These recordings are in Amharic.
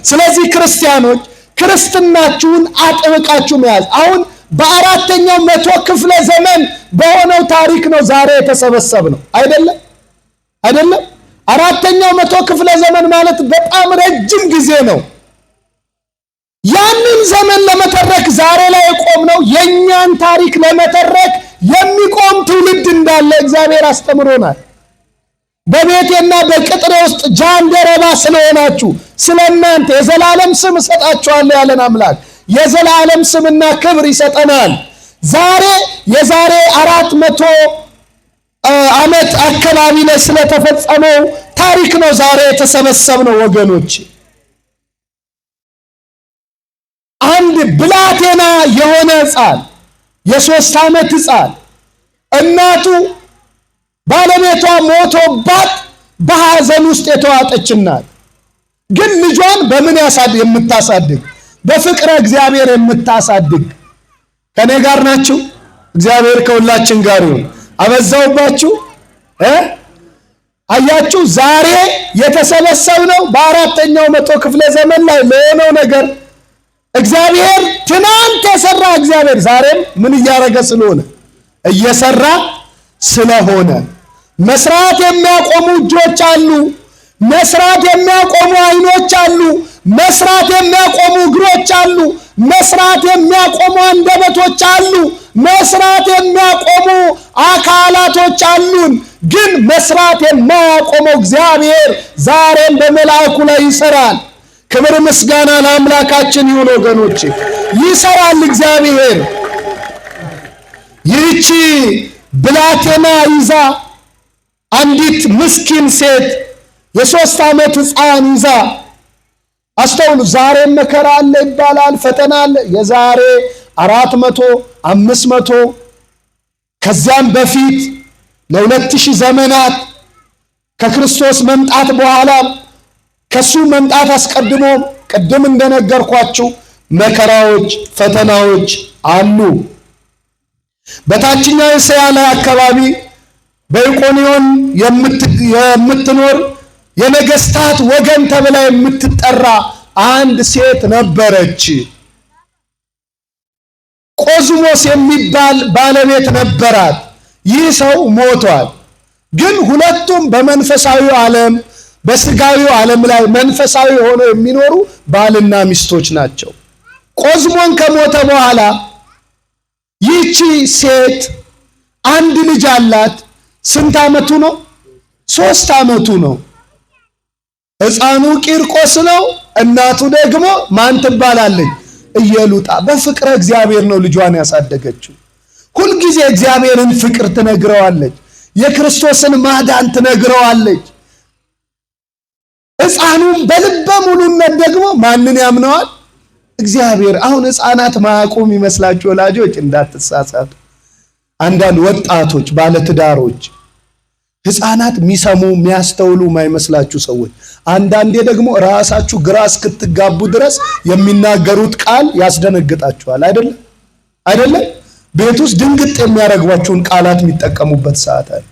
ስለዚህ ክርስቲያኖች ክርስትናችሁን አጥብቃችሁ መያዝ። አሁን በአራተኛው መቶ ክፍለ ዘመን በሆነው ታሪክ ነው ዛሬ የተሰበሰብነው አይደለም? አራተኛው መቶ ክፍለ ዘመን ማለት በጣም ረጅም ጊዜ ነው። ያንን ዘመን ለመተረክ ዛሬ ላይ የቆምነው የኛን ታሪክ ለመተረክ የሚቆም ትውልድ እንዳለ እግዚአብሔር አስተምሮናል። በቤቴና በቅጥሬ ውስጥ ጃንደረባ ስለሆናችሁ ስለእናንተ የዘላለም ስም እሰጣችኋለሁ ያለን አምላክ የዘላለም ስምና ክብር ይሰጠናል። ዛሬ የዛሬ 400 ዓመት አካባቢ ላይ ስለተፈጸመው ታሪክ ነው ዛሬ የተሰበሰብነው ወገኖች። አንድ ብላቴና የሆነ ሕፃን የ3 ዓመት ሕፃን እናቱ ባለቤቷ ሞቶባት በሐዘን ውስጥ የተዋጠች እናት ግን ልጇን በምን የምታሳድግ በፍቅረ እግዚአብሔር የምታሳድግ ከኔ ጋር ናችሁ? እግዚአብሔር ከሁላችን ጋር ይሁን። አበዛውባችሁ? አያችሁ ዛሬ የተሰበሰብነው በአራተኛው መቶ ክፍለ ዘመን ላይ ለሆነው ነገር እግዚአብሔር ትናንት የሰራ እግዚአብሔር ዛሬም ምን እያደረገ ስለሆነ እየሰራ ስለሆነ መስራት የሚያቆሙ እጆች አሉ፣ መስራት የሚያቆሙ አይኖች አሉ፣ መስራት የሚያቆሙ እግሮች አሉ፣ መስራት የሚያቆሙ አንደበቶች አሉ፣ መስራት የሚያቆሙ አካላቶች አሉን። ግን መስራት የማያቆመው እግዚአብሔር ዛሬም በመልአኩ ላይ ይሰራል። ክብር ምስጋና ለአምላካችን ይሁን ወገኖች። ይሰራል እግዚአብሔር። ይህቺ ብላቴና ይዛ አንዲት ምስኪን ሴት የ3 ዓመት ሕፃን ይዛ አስተውሉ። ዛሬም መከራ አለ ይባላል፣ ፈተና አለ። የዛሬ 400 500 ከዚያም በፊት ለ2000 ዘመናት ከክርስቶስ መምጣት በኋላ ከሱ መምጣት አስቀድሞ ቅድም እንደነገርኳችሁ መከራዎች ፈተናዎች አሉ። በታችኛው እስያ ላይ አካባቢ በኢቆንዮን የምትኖር የነገስታት ወገን ተብላ የምትጠራ አንድ ሴት ነበረች። ቆዝሞስ የሚባል ባለቤት ነበራት። ይህ ሰው ሞቷል። ግን ሁለቱም በመንፈሳዊ ዓለም በስጋዊው ዓለም ላይ መንፈሳዊ ሆነው የሚኖሩ ባልና ሚስቶች ናቸው። ቆዝሞን ከሞተ በኋላ ይህቺ ሴት አንድ ልጅ አላት። ስንት ዓመቱ ነው? 3 ዓመቱ ነው። ሕፃኑ ቂርቆስ ነው። እናቱ ደግሞ ማን ትባላለች? ኢየሉጣ። በፍቅረ እግዚአብሔር ነው ልጇን ያሳደገችው። ሁልጊዜ እግዚአብሔርን ፍቅር ትነግረዋለች፣ የክርስቶስን ማዳን ትነግረዋለች። ሕፃኑም በልበ ሙሉነት ደግሞ ማንን ያምነዋል? እግዚአብሔር። አሁን ሕፃናት ማያውቁም ይመስላችሁ ወላጆች? እንዳትሳሳቱ። አንዳንድ ወጣቶች ባለትዳሮች ሕፃናት የሚሰሙ የሚያስተውሉ ማይመስላችሁ ሰዎች፣ አንዳንዴ ደግሞ ራሳችሁ ግራ እስክትጋቡ ድረስ የሚናገሩት ቃል ያስደነግጣችኋል። አይደለም? ቤት ውስጥ ድንግጥ የሚያደርጓችሁን ቃላት የሚጠቀሙበት ሰዓት አለ።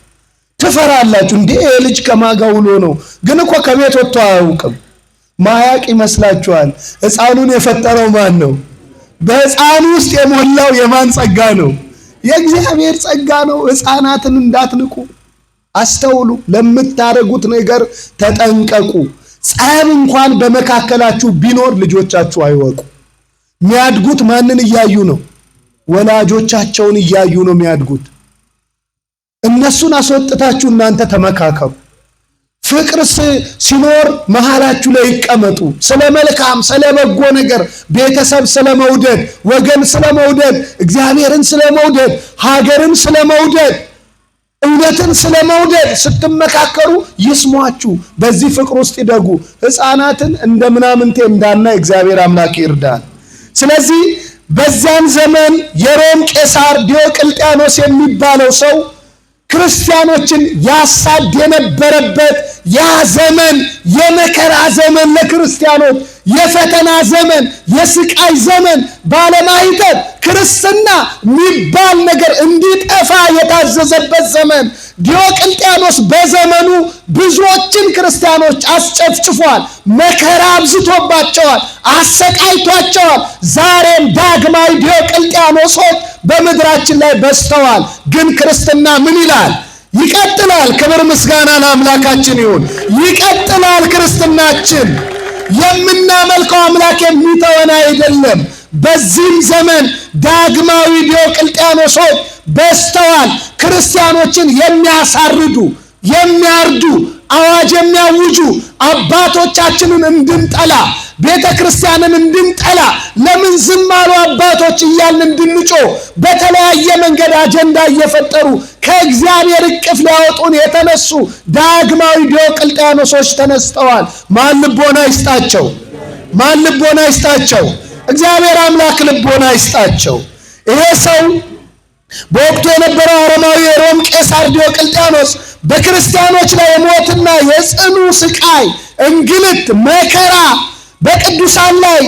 ትፈራላችሁ። እንዴ ልጅ ከማጋ ውሎ ነው? ግን እኮ ከቤት ወጥቶ አያውቅም። ማያቅ ይመስላችኋል? ሕፃኑን የፈጠረው ማን ነው? በሕፃኑ ውስጥ የሞላው የማን ጸጋ ነው? የእግዚአብሔር ጸጋ ነው። ሕፃናትን እንዳትንቁ አስተውሉ። ለምታደርጉት ነገር ተጠንቀቁ። ጸብ እንኳን በመካከላችሁ ቢኖር ልጆቻችሁ አይወቁ። የሚያድጉት ማንን እያዩ ነው? ወላጆቻቸውን እያዩ ነው የሚያድጉት። እነሱን አስወጥታችሁ እናንተ ተመካከሩ። ፍቅር ሲኖር መሃላችሁ ላይ ይቀመጡ። ስለ መልካም ስለ በጎ ነገር፣ ቤተሰብ ስለ መውደድ፣ ወገን ስለ መውደድ፣ እግዚአብሔርን ስለ መውደድ፣ ሀገርን ስለ መውደድ፣ እውነትን ስለ መውደድ ስትመካከሩ ይስሟችሁ። በዚህ ፍቅር ውስጥ ይደጉ። ሕፃናትን እንደ ምናምንቴ እንዳናይ እግዚአብሔር አምላክ ይርዳል። ስለዚህ በዚያን ዘመን የሮም ቄሳር ዲዮቅልጥያኖስ የሚባለው ሰው ክርስቲያኖችን ያሳድ የነበረበት ያ ዘመን የመከራ ዘመን ለክርስቲያኖች የፈተና ዘመን የስቃይ ዘመን ባለማይተብ ክርስትና የሚባል ነገር እንዲጠፋ የታዘዘበት ዘመን ዲዮቅልጥያኖስ በዘመኑ ብዙዎችን ክርስቲያኖች አስጨፍጭፏል መከራ አብዝቶባቸዋል አሰቃይቷቸዋል ዛሬም ዳግማዊ ዲዮቅልጥያኖሶች በመድራችን ላይ በስተዋል ግን ክርስትና ምን ይላል ይቀጥላል ክብር ምስጋና ለአምላካችን ይሁን ይቀጥላል ክርስትናችን የምናመልከው አምላክ የሚተወን አይደለም በዚህም ዘመን ዳግማዊ ዲዮቅልጥያኖሶች በስተዋል ክርስቲያኖችን የሚያሳርዱ የሚያርዱ አዋጅ የሚያውጁ አባቶቻችንን እንድንጠላ ቤተክርስቲያንን እንድንጠላ ለምን ዝም አሉ አባቶች እያልን እንድንጮህ በተለያየ መንገድ አጀንዳ እየፈጠሩ ከእግዚአብሔር እቅፍ ሊያወጡን የተነሱ ዳግማዊ ዲዮቅልጥያኖሶች ተነስተዋል ማን ልቦና ይስጣቸው ማን ልቦና ይስጣቸው እግዚአብሔር አምላክ ልቦና ይስጣቸው ይሄ ሰው በወቅቱ የነበረው አረማዊ የሮም ቄሳር ዲዮቅልጥያኖስ በክርስቲያኖች ላይ የሞትና የጽኑ ስቃይ እንግልት መከራ በቅዱሳን ላይ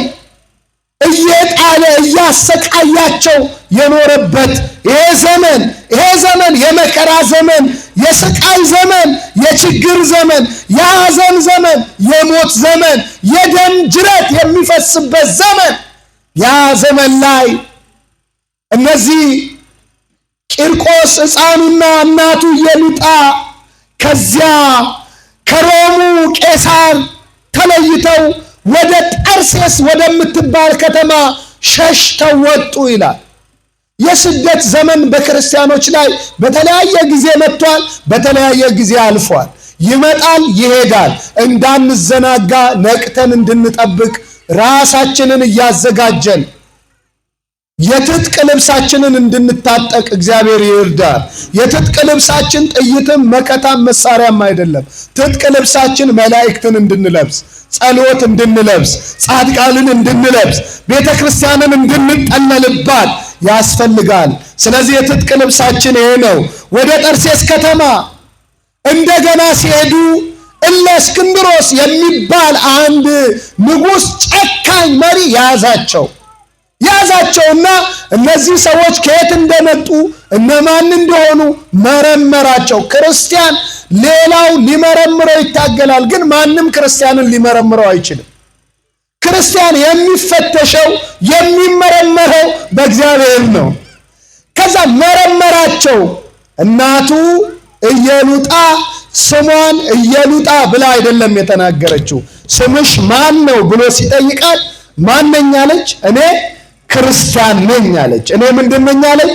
እየጣለ እያሰቃያቸው የኖረበት ይሄ ዘመን የመከራ ዘመን የስቃይ ዘመን የችግር ዘመን የሐዘን ዘመን የሞት ዘመን የደም ጅረት የሚፈስበት ዘመን ያ ዘመን ላይ እነዚህ ቂርቆስ ሕፃኑና እናቱ ኢየሉጣ ከዚያ ከሮሙ ቄሳር ተለይተው ወደ ጠርሴስ ወደምትባል ከተማ ሸሽተው ወጡ ይላል የስደት ዘመን በክርስቲያኖች ላይ በተለያየ ጊዜ መጥቷል በተለያየ ጊዜ አልፏል ይመጣል ይሄዳል እንዳንዘናጋ ነቅተን እንድንጠብቅ ራሳችንን እያዘጋጀን የትጥቅ ልብሳችንን እንድንታጠቅ እግዚአብሔር ይርዳል የትጥቅ ልብሳችን ጥይትም መከታም መሳሪያም አይደለም ትጥቅ ልብሳችን መላእክትን እንድንለብስ ጸሎት እንድንለብስ ጻድቃንን እንድንለብስ ቤተክርስቲያንን እንድንጠለልባት ያስፈልጋል ስለዚህ የትጥቅ ልብሳችን ይሄ ነው ወደ ጠርሴስ ከተማ እንደገና ሲሄዱ እለእስክንድሮስ የሚባል አንድ ንጉስ ጨካኝ መሪ ያዛቸውና እነዚህ ሰዎች ከየት እንደመጡ እነማን እንደሆኑ መረመራቸው ክርስቲያን ሌላው ሊመረምረው ይታገላል ግን ማንም ክርስቲያንን ሊመረምረው አይችልም ክርስቲያን የሚፈተሸው የሚመረመረው በእግዚአብሔር ነው ከዛ መረመራቸው እናቱ ኢየሉጣ ስሟን ኢየሉጣ ብላ አይደለም የተናገረችው ስምሽ ማን ነው ብሎ ሲጠይቃት ማንነኝ አለች እኔ ክርስቲያን ነኝ አለች እኔ ምንድነኝ አለች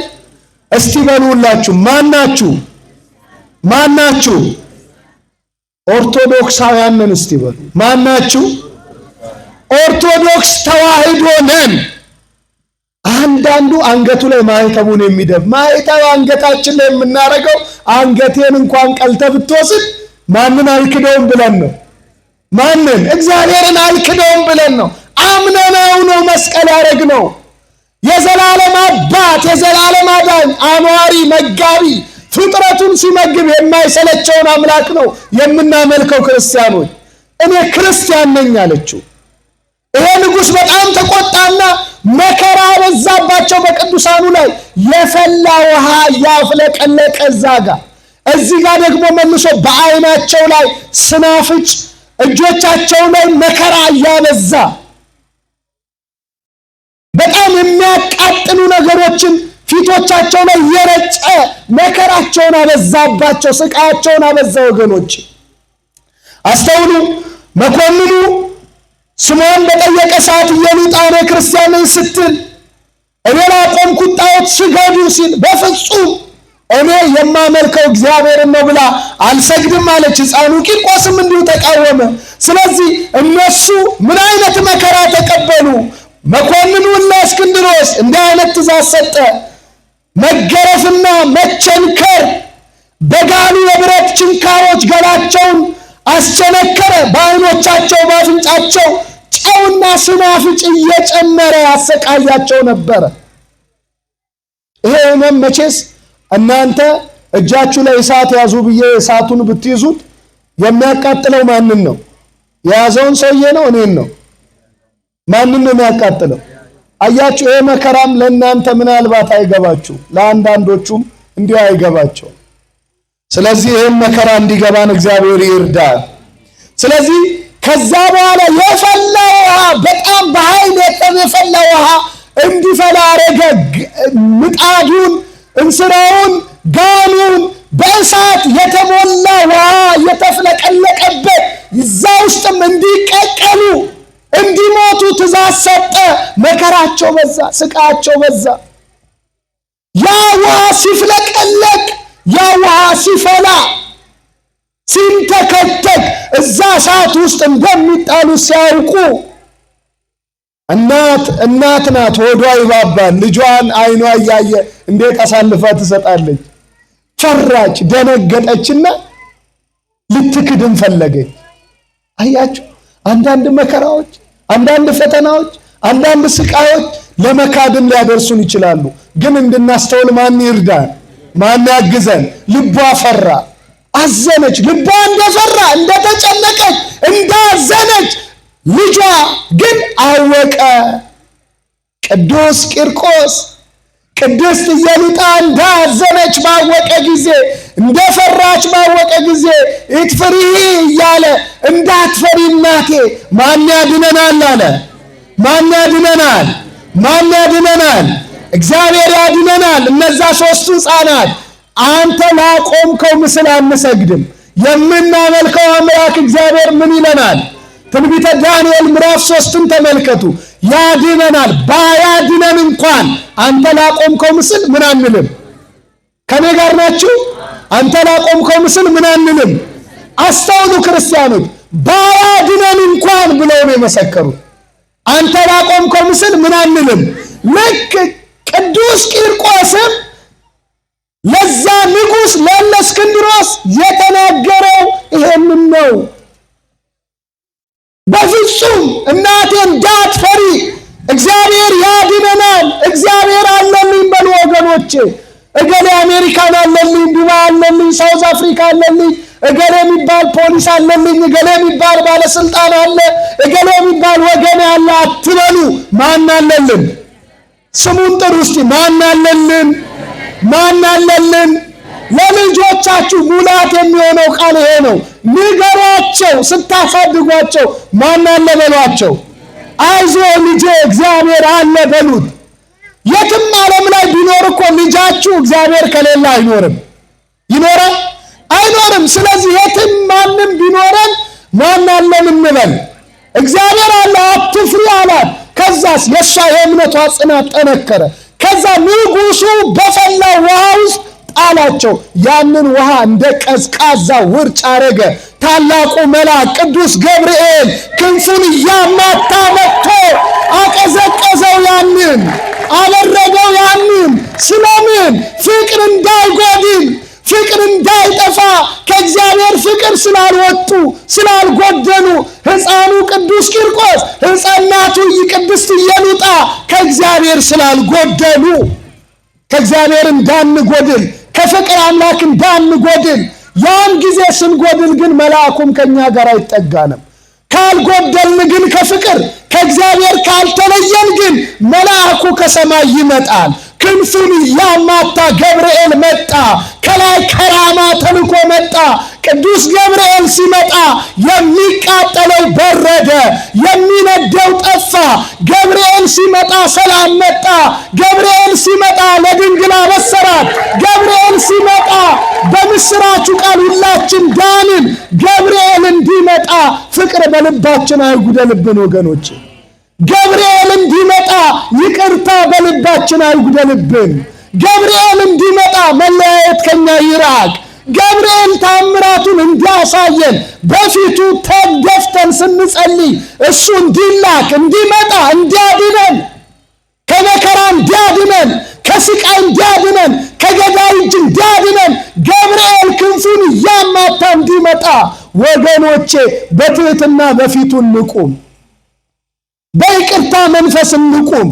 እስቲ በሉላችሁ ማናችሁ ኦርቶዶክሳውያን ነን እስቲ በሉ ማናችሁ ኦርቶዶክስ ተዋህዶ ነን አንዳንዱ አንገቱ ላይ ማይተቡን የሚደብ ማይተብ አንገታችን ላይ የምናረገው አንገቴን እንኳን ቀልተ ብትወስድ ማንን አልክደውም ብለን ነው ማንን እግዚአብሔርን አልክደውም ብለን ነው አምነነው ነው መስቀል ያረግነው የዘላለም አባት የዘላለም አዳኝ አኗሪ መጋቢ ፍጥረቱን ሲመግብ የማይሰለቸውን አምላክ ነው የምናመልከው ክርስቲያኖች እኔ ክርስቲያን ነኝ አለችው ይሄ ንጉስ በጣም ተቆጣና መከራ በዛባቸው በቅዱሳኑ ላይ የፈላ ውሃ ያፍለቀለቀ ዛጋ እዚህ ጋር ደግሞ መልሶ በአይናቸው ላይ ስናፍጭ እጆቻቸው ላይ መከራ ያበዛ በጣም የሚያቃጥሉ ነገሮችን ፊቶቻቸው ላይ የረጨ መከራቸውን አበዛባቸው ስቃያቸውን አበዛ ወገኖች አስተውሉ መኮንኑ ስሟን በጠየቀ ሰዓት ኢየሉጣ ክርስቲያን ስትል እኔ ላቆምኩት ጣዖት ስገዱ ሲል በፍጹም እኔ የማመልከው እግዚአብሔርን ነው ብላ አልሰግድም አለች ሕፃኑ ቂርቆስም እንዲሁ ተቃወመ ስለዚህ እነሱ ምን አይነት መከራ ተቀበሉ መኮንኑ እለእስክንድሮስ እንዲህ አይነት ትእዛዝ ሰጠ መገረፍና መቸንከር በጋሉ የብረት ችንካሮች ገላቸውን አስቸነከረ በአይኖቻቸው በአፍንጫቸው ጨውና ስናፍጭ እየጨመረ ያሰቃያቸው ነበር ይሄ መቼስ እናንተ እጃችሁ ላይ እሳት ያዙ ብዬ እሳቱን ብትይዙት የሚያቃጥለው ማንን ነው? የያዘውን ሰውዬ ነው? እኔን ነው? ማንን ነው የሚያቃጥለው? አያችሁ፣ ይሄ መከራም ለእናንተ ምናልባት አይገባችሁ፣ ለአንዳንዶቹም እንዲሁ አይገባቸው። ስለዚህ ይህም መከራ እንዲገባን እግዚአብሔር ይርዳል። ስለዚህ ከዛ በኋላ የፈላ ውሃ፣ በጣም በኃይል የፈላ ውሃ እንዲፈላ አረገ። ምጣዱን፣ እንስራውን፣ ጋኑን በእሳት የተሞላ ውሃ የተፍለቀለቀበት እዛ ውስጥም እንዲቀቀሉ እንዲሞቱ ትእዛዝ ሰጠ። መከራቸው በዛ፣ ስቃቸው በዛ። ያ ውሃ ሲፍለቀለቅ፣ ያ ውሃ ሲፈላ፣ ሲንተከተክ እዛ እሳት ውስጥ እንደሚጣሉ ሲያውቁ እናት ናት፣ ሆዷ ይባባል። ልጇን አይኗ እያየ እንዴት አሳልፋ ትሰጣለች? ፈራች፣ ደነገጠችና ልትክድም ፈለገች። አያችሁ፣ አንዳንድ መከራዎች፣ አንዳንድ ፈተናዎች፣ አንዳንድ ስቃዮች ለመካድም ሊያደርሱን ይችላሉ። ግን እንድናስተውል ማን ይርዳን? ማን ያግዘን? ልቧ ፈራ፣ አዘነች። ልቧ እንደፈራ፣ እንደተጨነቀች፣ እንዳዘነች ልጇ ግን አወቀ። ቅዱስ ቂርቆስ ቅድስት ኢየሉጣ እንዳዘነች ባወቀ ጊዜ፣ እንደፈራች ባወቀ ጊዜ እትፍሪ እያለ እንዳትፈሪ እናቴ ማን ያድነናል አለ። ማን ያድነናል? ማን ያድነናል? እግዚአብሔር ያድነናል። እነዛ ሦስቱ ሕፃናት አንተ ላቆምከው ምስል አንሰግድም፣ የምናመልከው አምላክ እግዚአብሔር ምን ይለናል? ትንቢተ ዳንኤል ምዕራፍ 3ን ተመልከቱ። ያድነናል። ባያድነን እንኳን አንተ ላቆምከው ምስል ምን አንልም። ከኔ ጋር ናችሁ? አንተ ላቆምከው ምስል ምን አንልም። አስተውሉ ክርስቲያኖች፣ ባያድነን እንኳን ብለው ነው የመሰከሩት። አንተ ላቆምከው ምስል ምን አንልም። ልክ ቅዱስ ቂርቆስም ለዛ ንጉሥ ለእስክንድሮስ የተናገረው ይሄንን ነው። በፍጹም እናቴ እንዳትፈሪ፣ እግዚአብሔር ያድነናል፣ እግዚአብሔር አለልኝ በሉ ወገኖቼ። እገሌ አሜሪካን አለልኝ፣ ዱባይ አለልኝ፣ ሳውዝ አፍሪካ አለልኝ፣ እገሌ የሚባል ፖሊስ አለልኝ፣ እገሌ የሚባል ባለስልጣን አለ፣ እገሌ የሚባል ወገን አለ አትበሉ። ማን አለልን? ስሙን ጥሩ እስቲ። ማን አለልን? ማን አለልን? ለልጆቻችሁ ሙላት የሚሆነው ቃል ይሄ ነው። ንገሯቸው፣ ስታሳድጓቸው ማን አለ በሏቸው። አይዞ ልጄ እግዚአብሔር አለ በሉት። የትም ዓለም ላይ ቢኖር እኮ ልጃችሁ እግዚአብሔር ከሌለ አይኖርም። ይኖራል? አይኖርም። ስለዚህ የትም ማንም ቢኖረን ማን አለን እንበል። እግዚአብሔር አለ፣ አትፍሪ አላት። ከዛስ የእሷ የእምነቷ ጽናት ጠነከረ። ከዛ ንጉሡ በፈላ ውሃ ውስጥ ጣላቸው። ያንን ውሃ እንደ ቀዝቃዛ ውርጭ አረገ። ታላቁ መልአክ ቅዱስ ገብርኤል ክንፉን እያማታ መጥቶ አቀዘቀዘው፣ ያንን አበረደው። ያንን ስለምን? ፍቅር እንዳይጎድል፣ ፍቅር እንዳይጠፋ፣ ከእግዚአብሔር ፍቅር ስላልወጡ ስላልጎደሉ፣ ሕፃኑ ቅዱስ ቂርቆስ ሕፃናቱ ቅድስት ኢየሉጣ ከእግዚአብሔር ስላልጎደሉ፣ ከእግዚአብሔር እንዳንጎድል፣ ከፍቅር አምላክ እንዳንጎድል። ያን ጊዜ ስንጎድል ግን መልአኩም ከኛ ጋር አይጠጋንም። ካልጎደልን ግን ከፍቅር ከእግዚአብሔር ካልተለየን ግን መልአኩ ከሰማይ ይመጣል። ክንፉን እያማታ ገብርኤል መጣ። ከላይ ከራማ ተልኮ መጣ። ቅዱስ ገብርኤል ሲመጣ የሚቃጠለው በረደ፣ የሚነደው ጠፋ። ገብርኤል ሲመጣ ሰላም መጣ። ገብርኤል ሲመጣ ለድንግል አበሰራት። ገብርኤል ሲመጣ በምስራቹ ቃል ሁላችን ዳንን። ገብርኤል እንዲመጣ ፍቅር በልባችን አይጉደልብን ወገኖች። ገብርኤል እንዲመጣ ይቅርታ በልባችን አይጉደልብን። ገብርኤል እንዲመጣ መለያየት ከኛ ይራቅ። ገብርኤል ታምራቱን እንዲያሳየን በፊቱ ተደፍተን ስንጸልይ እሱ እንዲላክ እንዲመጣ እንዲያድነን፣ ከመከራ እንዲያድነን፣ ከስቃይ እንዲያድነን፣ ከገዳይ እጅ እንዲያድነን ገብርኤል ክንፉን እያማታ እንዲመጣ ወገኖቼ በትህትና በፊቱ እንቁም። በይቅርታ መንፈስ እንቁም።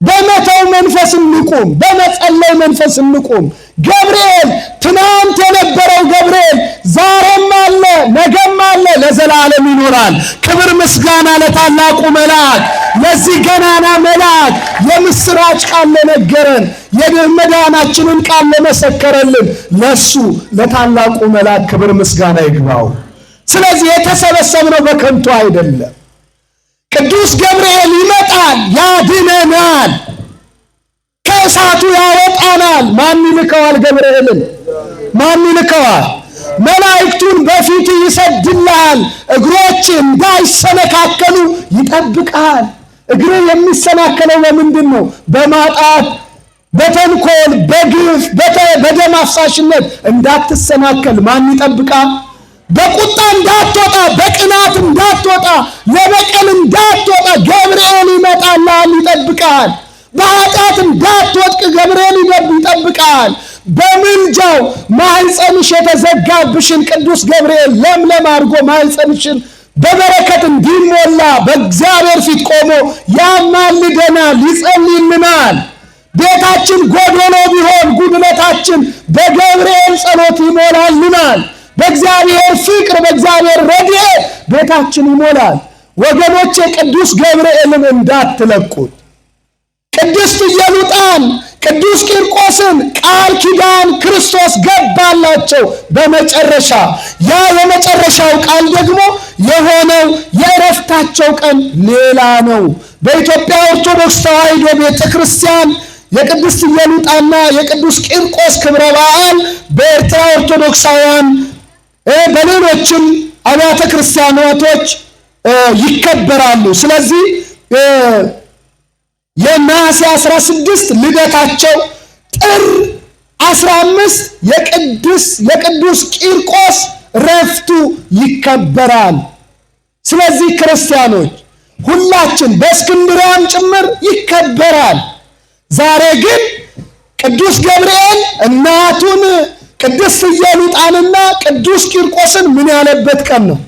በመተው መንፈስ እንቁም፣ በመጸለይ መንፈስ እንቁም። ገብርኤል ትናንት የነበረው ገብርኤል ዛሬም አለ፣ ነገም አለ፣ ለዘላለም ይኖራል። ክብር ምስጋና ለታላቁ መልአክ፣ ለዚህ ገናና መልአክ የምስራች ቃል ለነገረን፣ የመዳናችንን ቃል ለመሰከረልን ለሱ ለታላቁ መልአክ ክብር ምስጋና ይግባው። ስለዚህ የተሰበሰብነው በከንቱ አይደለም። ቅዱስ ገብርኤል ይመጣል፣ ያድነናል፣ ከእሳቱ ያወጣናል። ማን ይልከዋል? ገብርኤልን ማን ይልከዋል? መላእክቱን በፊቱ ይሰድልሃል፣ እግሮች እንዳይሰነካከሉ ይጠብቃል። እግር የሚሰናከለው በምንድን ነው? በማጣት፣ በተንኮል፣ በግፍ፣ በደም አፍሳሽነት እንዳትሰናከል ማን ይጠብቃል? በቁጣ እንዳትወጣ፣ በቅናት እንዳትወጣ፣ ለበቀል እንዳትወጣ ገብርኤል ይመጣልሃል፣ ይጠብቃል። በኃጢአት እንዳትወድቅ ገብርኤል ይጠብቃል። በምልጃው ማኅፀንሽ የተዘጋብሽን ቅዱስ ገብርኤል ለምለም አድርጎ ማኅፀንሽን በበረከት እንዲሞላ በእግዚአብሔር ፊት ቆሞ ያማልደናል፣ ይጸልይልናል። ቤታችን ጎዶሎ ቢሆን ጉድለታችን በገብርኤል ጸሎት ይሞላልናል። በእግዚአብሔር ፍቅር፣ በእግዚአብሔር ረድኤት ቤታችን ይሞላል። ወገኖቼ ቅዱስ ገብርኤልን እንዳትለቁት። ቅድስት ኢየሉጣን፣ ቅዱስ ቂርቆስን ቃል ኪዳን ክርስቶስ ገባላቸው። በመጨረሻ ያ የመጨረሻው ቃል ደግሞ የሆነው የዕረፍታቸው ቀን ሌላ ነው። በኢትዮጵያ ኦርቶዶክስ ተዋሕዶ ቤተ ክርስቲያን የቅድስት ኢየሉጣና የቅዱስ ቂርቆስ ክብረ በዓል በኤርትራ ኦርቶዶክሳውያን በሌሎችም አብያተ ክርስቲያናቶች ይከበራሉ። ስለዚህ የነሐሴ 16 ልደታቸው፣ ጥር 15 የቅዱስ ቂርቆስ ረፍቱ ይከበራል። ስለዚህ ክርስቲያኖች ሁላችን በእስክንድርያም ጭምር ይከበራል። ዛሬ ግን ቅዱስ ገብርኤል እናቱን ቅድስት ኢየሉጣንና ቅዱስ ቂርቆስን ምን ያለበት ቀን ነው?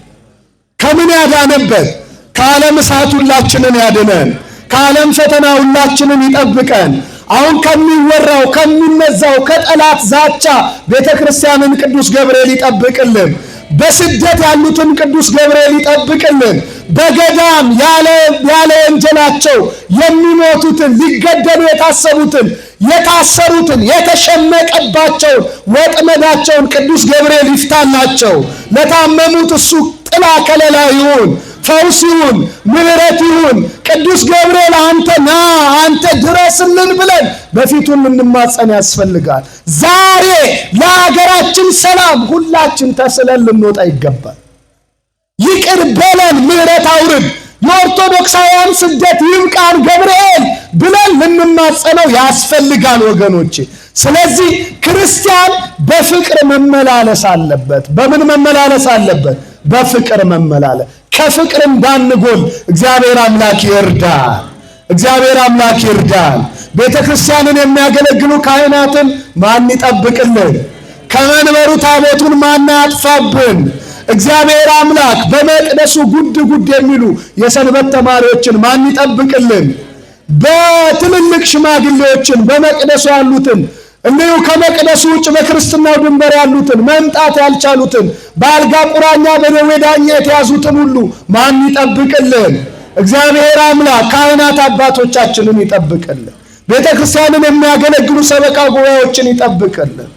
ከምን ያዳነበት? ከዓለም እሳት ሁላችንን ያድነን፣ ከዓለም ፈተና ሁላችንን ይጠብቀን። አሁን ከሚወራው ከሚነዛው ከጠላት ዛቻ ቤተ ክርስቲያንን ቅዱስ ገብርኤል ይጠብቅልን። በስደት ያሉትን ቅዱስ ገብርኤል ይጠብቅልን። በገዳም ያለ ወንጀላቸው የሚሞቱትን፣ ሊገደሉ የታሰቡትን፣ የታሰሩትን፣ የተሸመቀባቸውን ወጥመዳቸውን ቅዱስ ገብርኤል ይፍታላቸው። ለታመሙት እሱ ጥላ ከለላ ይሁን፣ ፈውስ ይሁን፣ ምሕረት ይሁን። ቅዱስ ገብርኤል አንተ ና፣ አንተ ድረስልን ብለን በፊቱን እንማጸን ያስፈልጋል። ዛሬ ለሀገራችን ሰላም ሁላችን ተስለን ልንወጣ ይገባል። ይቅር በለን፣ ምሕረት አውርድ፣ የኦርቶዶክሳውያን ስደት ይብቃን ገብርኤል ብለን ልንማጸነው ያስፈልጋል ወገኖቼ። ስለዚህ ክርስቲያን በፍቅር መመላለስ አለበት። በምን መመላለስ አለበት? በፍቅር መመላለስ። ከፍቅር እንዳንጎል እግዚአብሔር አምላክ ይርዳል። እግዚአብሔር አምላክ ይርዳል። ቤተ ክርስቲያንን የሚያገለግሉ ካህናትን ማን ይጠብቅልን? ከመንበሩ ታቦቱን ማን ያጥፋብን? እግዚአብሔር አምላክ በመቅደሱ ጉድ ጉድ የሚሉ የሰንበት ተማሪዎችን ማን ይጠብቅልን? በትልልቅ ሽማግሌዎችን በመቅደሱ ያሉትን እንዲሁ ከመቅደሱ ውጭ በክርስትናው ድንበር ያሉትን መምጣት ያልቻሉትን በአልጋ ቁራኛ በደዌ ዳኛ የተያዙትን ሁሉ ማን ይጠብቅልን? እግዚአብሔር አምላክ ካህናት አባቶቻችንን ይጠብቅልን። ቤተ ክርስቲያንን የሚያገለግሉ ሰበካ ጉባኤዎችን ይጠብቅልን።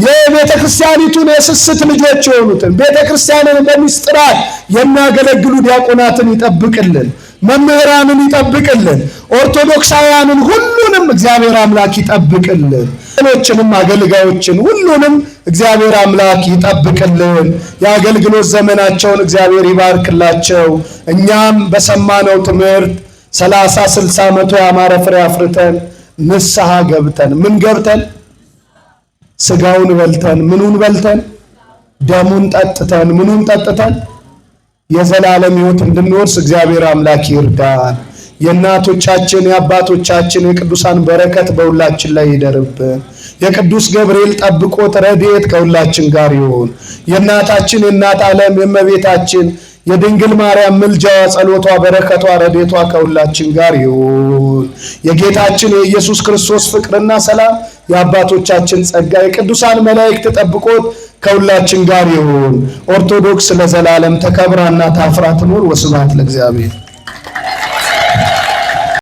የቤተ ክርስቲያኒቱን የስስት ልጆች የሆኑትን ቤተ ክርስቲያንን በምስጢራት የሚያገለግሉ ዲያቆናትን ይጠብቅልን። መምህራንን ይጠብቅልን። ኦርቶዶክሳውያንን ሁሉንም እግዚአብሔር አምላክ ይጠብቅልን። ሌሎችንም አገልጋዮችን ሁሉንም እግዚአብሔር አምላክ ይጠብቅልን። የአገልግሎት ዘመናቸውን እግዚአብሔር ይባርክላቸው። እኛም በሰማነው ትምህርት 30፣ 60፣ 100 ያማረ ፍሬ አፍርተን ንስሐ ገብተን ምን ገብተን ስጋውን በልተን ምኑን በልተን ደሙን ጠጥተን ምኑን ጠጥተን የዘላለም ሕይወት እንድንወርስ እግዚአብሔር አምላክ ይርዳን። የእናቶቻችን የአባቶቻችን የቅዱሳን በረከት በሁላችን ላይ ይደርብን። የቅዱስ ገብርኤል ጠብቆት ረድኤት ከሁላችን ጋር ይሁን። የእናታችን የእናት ዓለም የእመቤታችን የድንግል ማርያም ምልጃዋ፣ ጸሎቷ፣ በረከቷ፣ ረድኤቷ ከሁላችን ጋር ይሁን። የጌታችን የኢየሱስ ክርስቶስ ፍቅርና ሰላም፣ የአባቶቻችን ጸጋ፣ የቅዱሳን መላእክት ጠብቆት ከሁላችን ጋር ይሁን። ኦርቶዶክስ ለዘላለም ተከብራና ታፍራ ትኖር። ወስብሐት ለእግዚአብሔር።